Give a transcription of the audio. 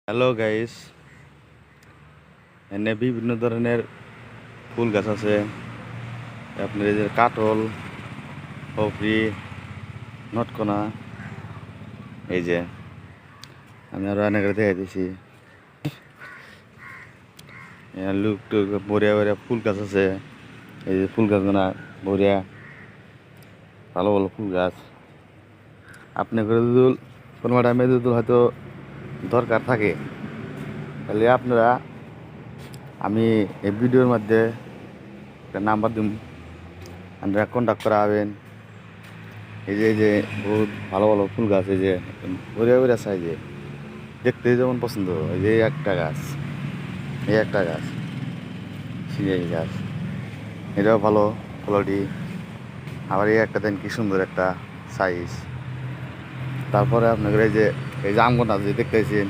Hello guys, এনে বিভিন্ন ধরনের ফুল গাছ আছে। আপনার এই যে কাঠল, হপরি, নটকোনা, এই যে আমি আরো অনেক দেখাই দিছি। লুক টুক বড়িয়া বড়িয়া ফুল গাছ আছে। এই যে ফুল গাছ না বড়িয়া ভালো ভালো ফুল গাছ। আপনি করে যদি কোনো টাইমে যদি হয়তো দরকার থাকে, তাহলে আপনারা আমি এই ভিডিওর মধ্যে একটা নাম্বার দিন, আপনারা কন্ট্যাক্ট করা হবেন। এই যে বহুত ভালো ভালো ফুল গাছ, এই যে বড়িয়া বড়িয়া সাইজে দেখতে যেমন পছন্দ। এই যে একটা গাছ, এই একটা গাছ সিরিয়াল গাছ, এটাও ভালো কোয়ালিটি। আবার এই একটা দেন কি সুন্দর একটা সাইজ। তারপরে আপনাদের এই যে আম গাছ যে দেখতেছেন,